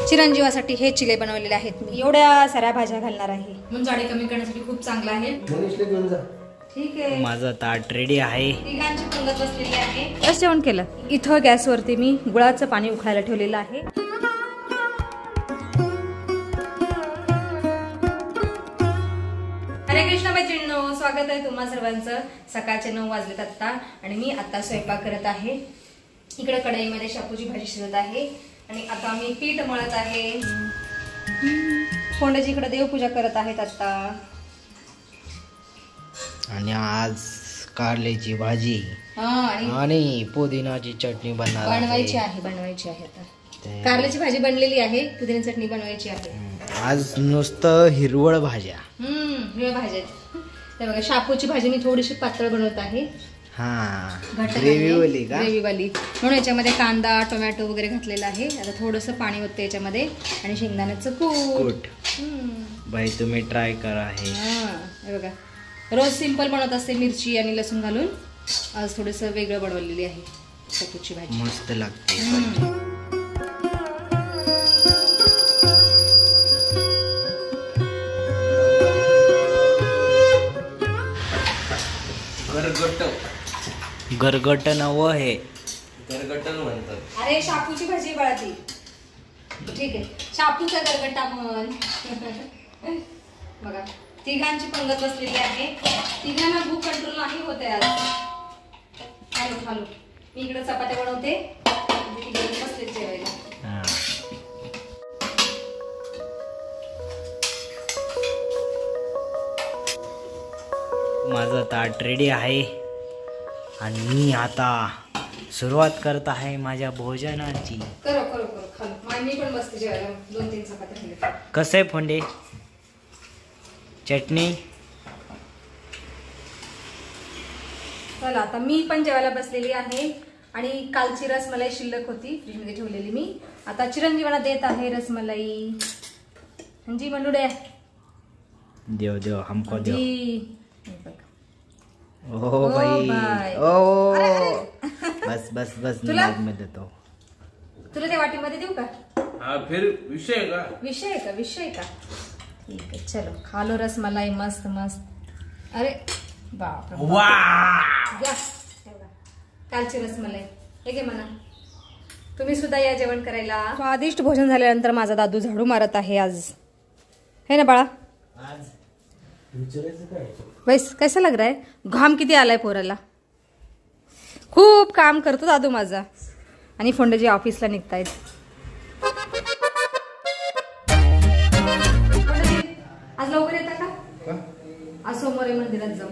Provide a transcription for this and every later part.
चिरंजीवासाठी हे चिले बनवलेले आहेत मी. एवढ्या साऱ्या भाज्या घालणार आहे म्हणून जाडी कमी करण्यासाठी खूप चांगला आहे. ठीक आहे, माझं ताट रेडी आहे. तिघांची पंगत बसलेली आहे. कसं जेवण केलं? इथं गॅसवरती मी गुळाचं पाणी उकळायला ठेवलेलं आहे. हरे कृष्ण मैत्रिणींनो, स्वागत आहे तुम्हा सर्वांचं. सकाळचे 9 वाजलेत आत्ता आणि मी आता स्वयंपाक करत आहे. इकडे कढईमध्ये शापूची भाजी शिजत आहे आणि आता मी पीठ मळत आहे. फोंडाजी इकडे देवपूजा करत आहेत आता. आणि आज कारल्याची भाजी आणि पुदिनाची चटणी बनवायची आहे आता. कारल्याची भाजी बनलेली आहे, पुदिना चटणी बनवायची आहे. आज नुसतं हिरवळ भाज्या. हिरव्या भाज्या. ते बघा, शापूची भाजी मी थोडीशी पातळ बनवत आहे. ग्रेव्ही वाली म्हणून याच्यामध्ये कांदा टोमॅटो वगैरे घातलेला आहे. आता थोडंसं पाणी ओतते याच्यामध्ये आणि शेंगदाण्याचं कूट. बाई तुम्ही ट्राय करा. हे बघा, रोज सिंपल बनवत असते मिरची आणि लसूण घालून. आज थोडंसं वेगळं बनवलेली आहे शापूची भाजी. मस्त लागते. गरगट नव हे गरगटन म्हणतात. अरे शापूची भाजी बाळा ती. ठीक आहे, शापूचा गरगटा म्हण. बघा, तिघांची पंगत बसलेली आहे. तिघांना भूक कंट्रोल नाही होते आज. खालो मी इकडे चपात्या बनवते, बसले जेवायला. माझं ताट रेडी आहे आणि मी आता सुरुवात करत आहे माझ्या भोजनाची. करो खालो. मी पण बसते जेवायला. 2-3 चपात्या. कसं आहे फोंडे? चटणी. चला, आता मी पण जेवायला बसलेली आहे आणि कालची रसमलाई शिल्लक होती, फ्रीजमध्ये ठेवलेली मी. आता चिरंजीवाला देत आहे रसमलाई. जी मंडुडे देव हमको देव. ओ भाई ओ बस तुला में देतो. तुला त्या वाटीमध्ये देऊ का? फिर विषय का? विषय का? ठीक आहे, चलो खा लो रसमलाई. मस्त. अरे बाप, कालची रसमलाई हे घे म्हणा. तुम्ही सुद्धा या जेवण करायला. स्वादिष्ट भोजन झाल्यानंतर माझा दादू झाडू मारत आहे आज. है ना बाळा? वैस कैसा लग रहा है? घाम किती आलाय पोराला. खूप काम करतो दादू माझा. आणि फोंडाजी ऑफिसला निघतायत. आज लवकर येता का? आज सोमवार मंदिरात जाऊ.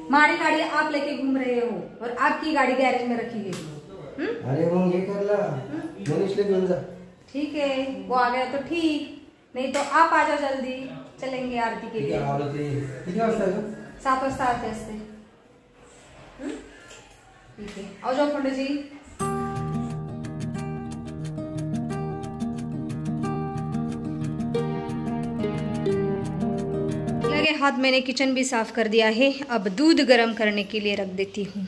हमारी गाड़ी आप लेके घूम रहे हो और आपकी गाड़ी गैरेज में रखी गई. अरे वो ये कर ला, मनीष ले गुंजा. ठीक है, वो आ गया तो ठीक, नहीं तो आप आ जाओ जल्दी. चलेंगे आरती के लिए. 7 वाजता आरती असते. ठीक है, आओ जाओ पंडित जी. लगे हाथ मैंने किचन भी साफ कर दिया है. अब दूध गर्म करने के लिए रख देती हूँ.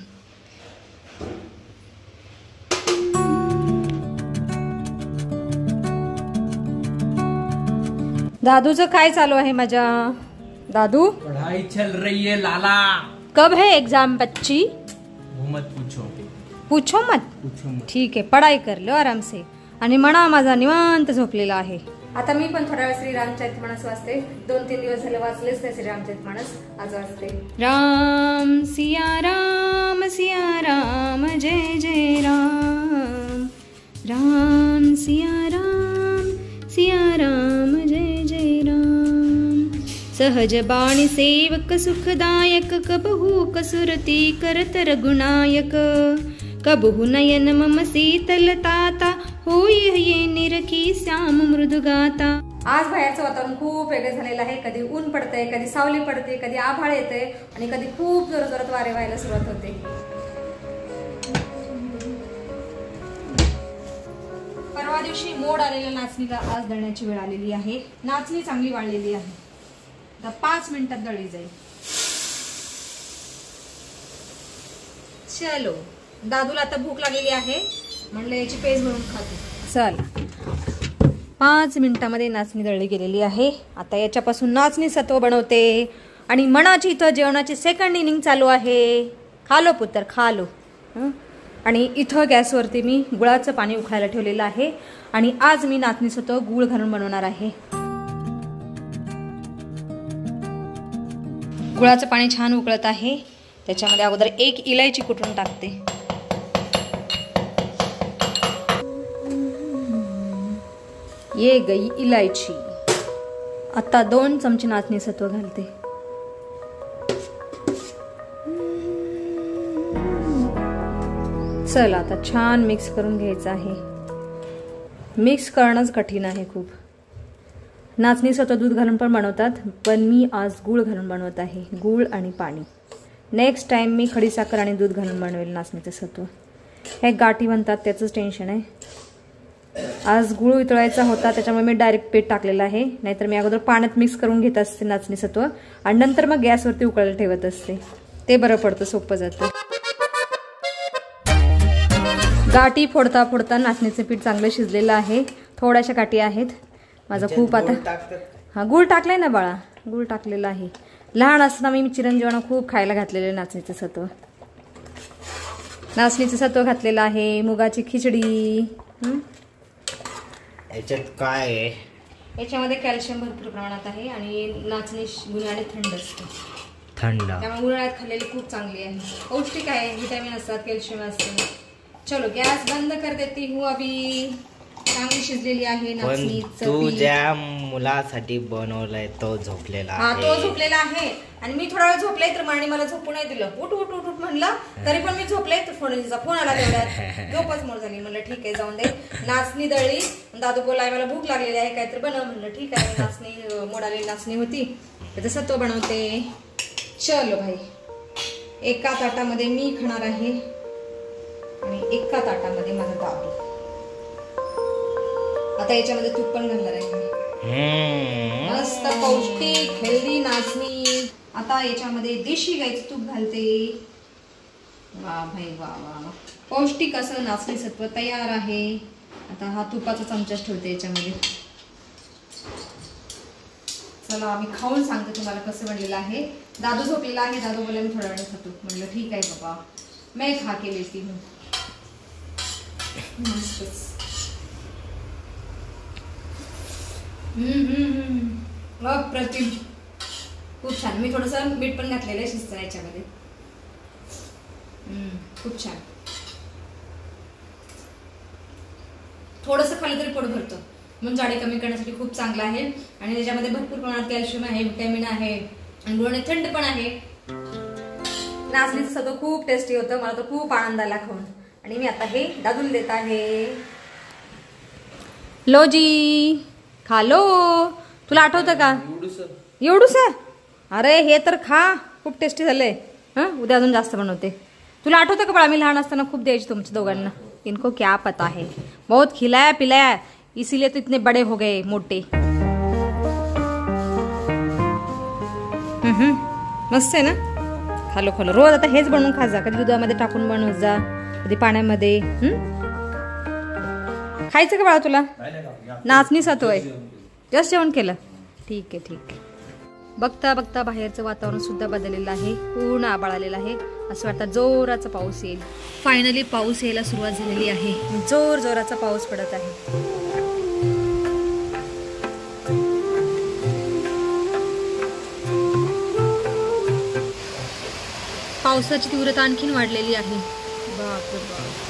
दादूचं काय चालू आहे माझ्या? दादू, पढ़ाई चल रही है लाला. कब है एग्जाम बच्ची? मत पूछो मत. ठीक आहे, पढ़ाई कर लो आराम से. आणि म्हणा माझा निवांत झोपलेला आहे. आता मी पण थोडा वेळ श्रीरामचरितमानस वाचते. 2-3 दिवस झाले वाचलेच नाही श्रीरामचरितमानस. आज वाचते. राम सिया राम जय जय राम. राम सिया राम जय जय राम. सहज बाणी सेवक सुखदायक. कबहू कसुरती करत रघुनायक. कबहू नयन मम शीतलताता. होई ये निरखी श्याम मृदुगाता. आज बाहेरचं वातावरण खूप वेगळं झालेलं आहे. कधी ऊन पडतंय, कधी सावली पडते, कधी आभाळ येते आणि कधी खूप जोरात वारे व्हायला सुरुवात होते. परवा दिवशी मोड आलेल्या नाचणीला आज दळण्याची वेळ आलेली आहे. नाचणी चांगली वाळलेली आहे. आता 5 मिनिटात दळली जाईल. चलो, दादूला आता भूक लागलेली आहे, म्हणलं याची पेज म्हणून खाते. चल, 5 मिनिटांमध्ये नाचणी दळली गेलेली आहे. आता याच्यापासून नाचणी सत्व बनवते आणि मनाची इथं जेवणाची सेकंड इनिंग चालू आहे. खालो पुत्र खालो. आणि इथं गॅसवरती मी गुळाचं पाणी उकळायला ठेवलेलं आहे आणि आज मी नाचणी सत्व गूळ घालून बनवणार आहे. गुळाचं पाणी छान उकळत आहे. त्याच्यामध्ये अगोदर 1 इलायची कुटून टाकते. ये गई इलायची. आता 2 चमचे नाचणी सत्व घालते. चला आता छान मिक्स करून घ्यायचं आहे. मिक्स करणंच कठीण आहे खूप. नाचणी सत्व दूध घालून पण बनवतात, पण मी आज गूळ घालून बनवत आहे. गूळ आणि पाणी. नेक्स्ट टाइम मी खडीसाखर आणि दूध घालून बनवेल नाचणीचं सत्व. हे गाठी बनतात त्याचंच टेन्शन आहे. आज गूळ वितळायचा होता त्याच्यामुळे मी डायरेक्ट पीठ टाकलेलं आहे. नाहीतर मी अगोदर पाण्यात मिक्स करून घेत असते नाचणी सत्व आणि नंतर मग गॅसवरती उकळायला ठेवत असते. ते बरं पडतं, सोपं जातं. गाठी फोडता फोडता नाचणीचं पीठ चांगलं शिजलेलं आहे. थोड्याशा गाठी आहेत. माझं खूप आता हा गूळ टाकलाय ना बाळा, गूळ टाकलेला आहे. लहान असताना मी चिरंजीवांना खूप खायला घातलेलं नाचणीचं सत्व. नाचणीचं सत्व घातलेलं आहे. मुगाची खिचडी. याच्यात काय आहे? याच्यामध्ये कॅल्शियम भरपूर प्रमाणात आहे आणि नाचणी गुणाने थंड असते. थंड त्यामुळे उन्हाळ्यात खाल्लेली खूप चांगली आहे. पौष्टिक आहे. व्हिटॅमिन असतात, कॅल्शियम असते. चलो गॅस बंद कर देती हूँ अभी. चांगली शिजलेली आहे नाचणी. तू ज्या मुलासाठी बनवलाय तो झोपलेला आहे. हा तो झोपलेला आहे आणि मी थोडा वेळ झोपले तर माणी मला झोपू नाही दिलं. उठ उठ उठ उठ म्हणलं तरी पण मी झोपले. तर फोन आला तेवढ्यात झोपच मोड झाली. म्हणलं ठीक आहे जाऊन दे. नाचणी दळली. दादू बोलाय मला भूक लागलेली आहे काहीतरी बनव. म्हणलं ठीक आहे. नाचणी मोडालेली नाचणी होती त्याचं सत्व बनवते. चलो भाई. एका ताटामध्ये मी खाणार आहे आणि एका ताटामध्ये माझा दादू. आता याच्यामध्ये तूप पण घालणार आहे. मस्त पौष्टिक हेल्दी नाचणी. आता याच्यामध्ये देशी गाईचं तूप घालते. वा भाई वा वा वा. पौष्टिक असं नाचणी सत्व तयार आहे. आता हा तुपाचा चमचाच ठेवते याच्यामध्ये. चला मी खाऊन सांगते तुम्हाला कसं बनलेलं आहे. दादू झोपलेला आहे. दादू बोला मी थोड्या वेळ खातो. म्हणलं ठीक आहे बाबा मैं खा के लेती हूँ. मस्तच. अप्रतिम. खूप छान. मी थोडस मीठ पण घातलेलं आहे शिजताना याच्यामध्ये. खूप छान. थोडस खाली तरी पोट भरतं. म्हणून जाडी कमी करण्यासाठी खूप चांगलं आहे आणि त्याच्यामध्ये भरपूर प्रमाणात कॅल्शियम आहे, व्हिटॅमिन आहे आणि गुळाने थंड पण आहे. नाचणीचं सत्व खूप टेस्टी होतं. मला तर खूप आनंद आला खाऊन. आणि मी आता हे दादूला देत आहे. लो जी खालो. तुला आठवतं का एवढूस? अरे हे तर खा. खूप टेस्टी झालंय. उद्या अजून जास्त बनवते. तुला आठवतं का बाळा मी लहान असताना खूप द्यायची तुमच्या दोघांना. इनको क्या पता है. बहुत खिलाया पिलाया इसीलिए तो इतने बड़े हो गए मोटे. मस्त आहे ना. खालो खालो. रोज आता हेच बनवून खा जा. कधी दुधामध्ये टाकून बनवत जा, कधी पाण्यामध्ये. खायचं का बाळा तुला? नाचणी सत्व आहे. जस्ट जेवण केलं. ठीक आहे ठीक आहे. बघता बघता बाहेरचं वातावरण सुद्धा बदललेलं आहे. पूर्ण आभाळ आलेलं आहे. असं वाटतं जोराचा पाऊस येईल. फायनली पाऊस यायला सुरुवात झालेली आहे. जोर जोराचा पाऊस पडत आहे. पावसाची तीव्रता आणखीन वाढलेली आहे. बापरे बाप.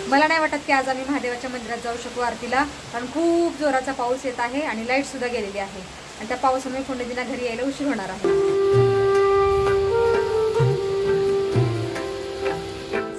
मला नाही वाटत की आज आम्ही महादेवाच्या मंदिरात जाऊ शकू आरतीला, कारण खूप जोराचा पाऊस येत आहे आणि लाईट सुद्धा गेलेली आहे आणि त्या पावसामुळे कोंडदीना घरी यायला उशीर होणार आहे.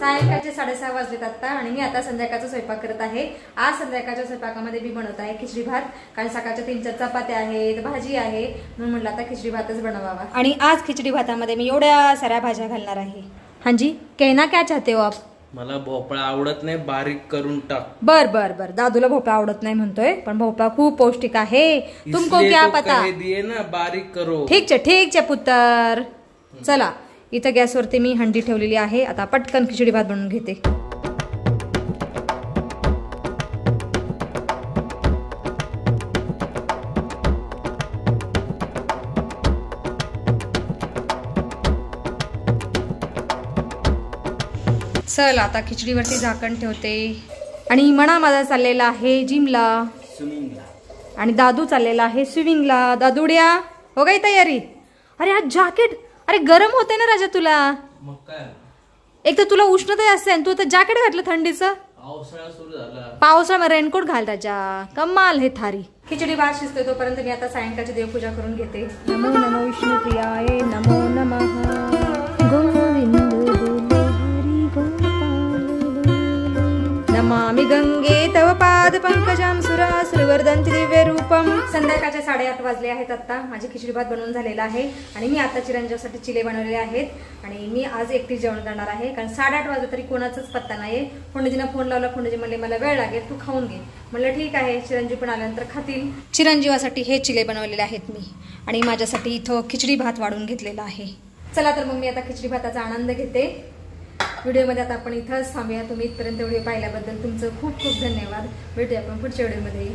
सायंकाळचे 6:30 वाजलेत आता आणि मी आता संध्याकाळचा स्वयंपाक करत आहे. आज संध्याकाळच्या स्वयंपाकामध्ये मी बनवत आहे खिचडी भात. कारण सकाळच्या 3-4 चपात्या आहेत, भाजी आहे, म्हणून म्हटलं आता खिचडी भातच बनवावा. आणि आज खिचडी भातामध्ये मी एवढ्या साऱ्या भाज्या घालणार आहे. हां जी, कहना क्या चाहते हो आप? मला भोपळा आवडत नाही, बारीक करून टाक. बर बर बर. दादूला भोपळा आवडत नाही म्हणतोय, पण भोपळा खूप पौष्टिक आहे. तुमको क्या पता. दिए ना बारीक करो. ठीक छे पुत्र. चला इथं गॅसवरती मी हंडी ठेवलेली आहे. आता पटकन खिचडी भात बनवून घेते. चल आता खिचडीवरती झाकण ठेवते. आणि मणा माझा चाललेला आहे जिमला आणि दादू चाललेला आहे स्विमिंगला. दादूड्या हो गई तयारी? अरे हा जॅकेट, अरे गरम होते ना राजा तुला. मग काय, एक तर तुला उष्णता असते आणि तू आता जॅकेट घातलं थंडीचं. पावसाळा सुरू झाला. पावसाळ्यात रेनकोट घाल राजा. कमाल हे थारी. खिचडी भात शिजते तोपर्यंत मी आता सायंकाळची देवपूजा करून घेते. नमो नमो विष्णुप्रियाय नमो नमः. गोविंद बोलो हरी गोपाल. नमामि गंगे तव पाद पंकजं सुरासुरवर्धन्ति दिव्य रूपम. संध्याकाळच्या 8:30 वाजले आहेत. आता माझी खिचडी भात बनवून झालेला आहे आणि मी आता चिरंजीवसाठी चिले बनवलेले आहेत आणि मी आज एकटी जेवण करणार आहे. कारण 8:30 वाजले तरी कोणाचाच पत्ता नाहीये. खोंडजीनं फोन लावला. खोंडजी म्हणले मला वेळ लागेल, तू खाऊन घे. म्हणलं ठीक आहे, चिरंजीव पण आल्यानंतर खातील. चिरंजीवासाठी हे चिले बनवलेले आहेत मी आणि माझ्यासाठी इथं खिचडी भात वाढून घेतलेला आहे. चला तर मग मी आता खिचडी भाताचा आनंद घेते. व्हिडिओमध्ये आता आपण इथंच थांबूया. तुम्ही इथपर्यंत व्हिडिओ पाहिल्याबद्दल तुमचं खूप खूप धन्यवाद. भेटूया आपण पुढच्या व्हिडिओमध्ये.